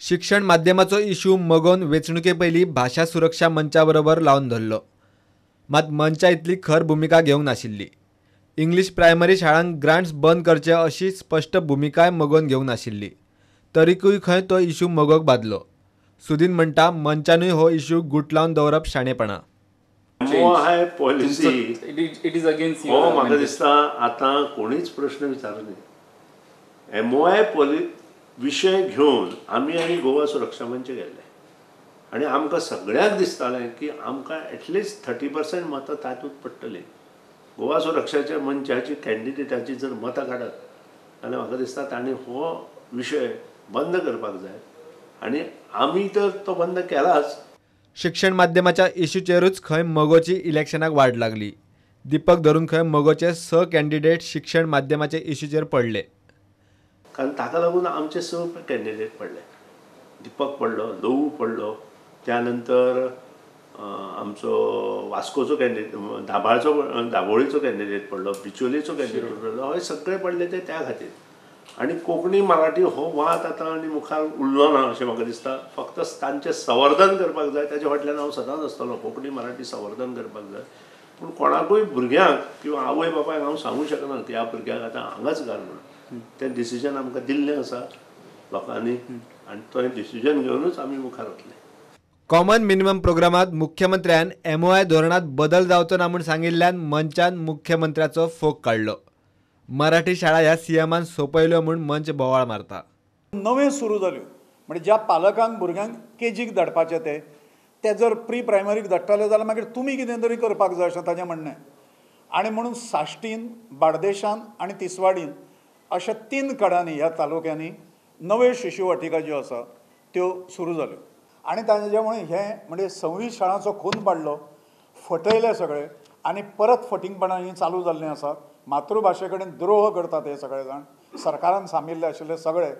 शिक्षण माध्यमाचो इश्यू मगोन वेंचणुके पयलीं भाषा सुरक्षा मंचाबरोबर लावन धरलो, मात मंचा इतली खर भुमिका घेवंक नाशिल्ली. इंग्लीश प्रायमरी शाळांक ग्रांट्स बंद करचे अशी स्पश्ट भुमिकाय मगोन घेवंक नाशिल्ली. तरीकूय खंय तो इश्यू मगोक बादलो. सुदीन म्हणटा, मंचानूय हो इश्यू गुट लावन दवरप शाणेपणां. पॉलिसी इट इज अगेन्स्ट हो म्हाका दिसता आतां कोणीच प्रश्न विचारना. एमओआय विशय घेवन आमी आनी गोवा सुरक्षा मंच गेल्ले आनी आमकां सगळ्यांक दिसतालें की आमकां एटलिस्ट 30% मतां तातूंत पडटलीं. गोवा सुरक्षाच्या मंचाची कॅन्डिडेटाची जर मतां काडत जाल्यार म्हाका दिसता ताणें हो विशय बंद करपाक जाय आनी आमी तर तो बंद केलाच. शिक्षण माध्यमाच्या इश्यूचेरूच खंय मगोची इलेक्शनाक वाट लागली. दीपक धरून खंय मगोचे 6 कॅन्डिडेट शिक्षण माध्यमाचे इश्यूचेर पडले. कारण ताका लागून आमचे 6 कॅन्डिडेट पडले. दीपक पडलो, लवू पडलो, त्यानंतर आमचो वास्कोचो कॅन्डिडेट, दाबोळीचो कॅन्डिडेट पडलो, बिचोलेचो कॅन्डिडेट पडलो. हे सगळे पडले ते त्या खातीर. आनी कोंकणी मराठी हो वाद आतां आनी मुखार उरलो ना अशें म्हाका दिसता. फक्त तांचें संवर्धन करपाक जाय, ताचे फाटल्यान हांव सदांच आसतलो. कोंकणी मराठी संवर्धन करपाक जाय. पूण कोणाकूय भुरग्यांक किंवा आवय बापायक हांव सांगूंक शकना की ह्या भुरग्याक आतां हांगाच घाल म्हणून. तें डिसिजन आमकां दिल्लें आसा लोकांनी आनी तो डिसिजन घेवनूच आमी मुखार वतले. कॉमन मिनिमम प्रोग्रामांत मुख्यमंत्र्यान एमओआय धोरणांत बदल जावचो ना म्हूण सांगिल्ल्यान मंचान मुख्यमंत्र्याचो फोग काडलो. मराठी शाळा ह्या सीएमान सोंपयल्यो म्हूण मंच बोवाळ मारता. नव्यो सुरू जाल्यो म्हणजे ज्या पालकांक भुरग्यांक केजीक धाडपाचें ते जर प्री प्रायमरीक धाडटाले जाल्यार मागीर तुमी कितें तरी करपाक जाय अशें ताचें म्हणणें. आनी म्हणून साश्टीन, बार्देशान आनी तिसवाडीन अशा 3 कडांनी ह्या तालुक्यांनी नव्यो शिशुवाटिका ज्यो आसा त्यो सुरू जाल्यो. आनी ताजे मुळे हे म्हणजे 26 शाळांचो खून पाडलो, फटयले सगळे आनी परत फटिंगपणां ही चालू जाल्लीं आसात. मातृभाशे कडेन द्रोह करतात हे सगळे जाण, सरकारान सामिल्ले आशिल्ले सगळे.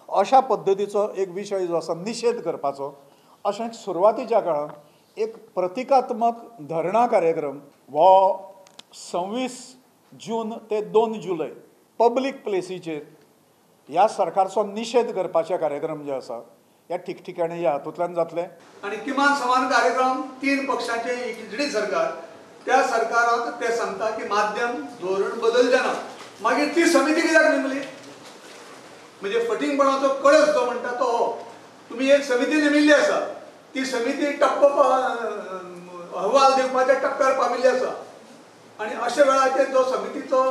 अशा पद्दतीचो एक विशय जो आसा निशेध करपाचो अशें सुरवातीच्या काळांत एक प्रतिकात्मक धरणा कार्यक्रम हो 26 जून ते 2 जुलय पब्लीक प्लेसीचेर ह्या सरकारचो निशेध करपाचे कार्यक्रम जे आसा ह्या ठिकठिकाणी ह्या हातूंतल्यान जातले. आनी किमान समान कार्यक्रम 3 पक्षांचे एकजूट सरकार, त्या सरकाराक ते सांगता की माध्यम धोरण बदलचें ना. मागीर ती समिती कित्याक नेमली? म्हणजे फटिंगपणाचो कळस जो म्हणटा तो हो. तुमी एक समिती नेमिल्ली आसा, ती समिती टप्प अहवाल दिवपाच्या टप्प्यार पाविल्ली आसा आनी अशा वेळाचेर जो समितीचो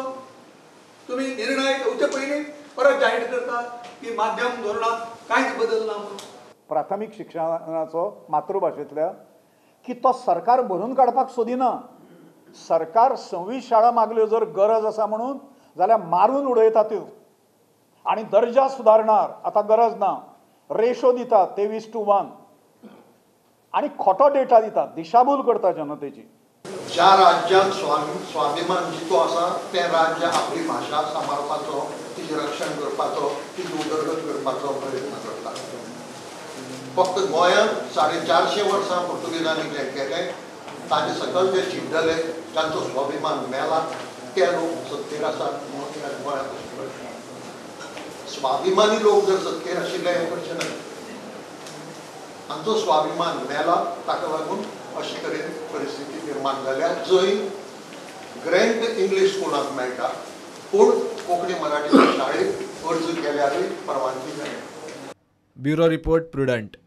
तुमी निर्णय घेवचे पयलीं परत जाहीर करता की माध्यम धोरणात कांयच बदल ना म्हणून. प्राथमीक शिक्षणाचो मातृभाशेंतल्या की तो सरकार भरून काडपाक सोदिना. सरकार 26 शाळा मागल्यो जर गरज आसा म्हणून जाल्यार मारून उडयता त्यो आनी दर्जा सुदारणार आतां गरज ना. रेशो दिता 23:1 आनी खोटो डेटा दिता, दिशाभूल करता जनतेची. ज्या राज्यात स्वाभिमान जितो आसा त्या राज्य आपली भाशा सांबाळपाचो, तिचे रक्षण करपाचो, तिची उदरगत करपाचो प्रयत्न करता. फक्त गोंयांत 450 वर्सां पुर्तुगेजांनी जें केलें ताचे सकयल जे चिड्डले, तांचो स्वाभिमान मेला, ते लोक सत्तेर आसात म्हणून गोंयांत स्वाभिमानी लोक जर सत्तेर आशिल्ले हें करचें ना. तांचो स्वाभिमान मेला, ताका लागून अशे तरेन परिस्थिती निर्माण जाल्या जंय ग्रँट इंग्लीश स्कुलांक मेळटा पूण कोंकणी मराठी शाळेक अर्ज केल्यारूय परवानगी मेळना. Bureau report, prudent.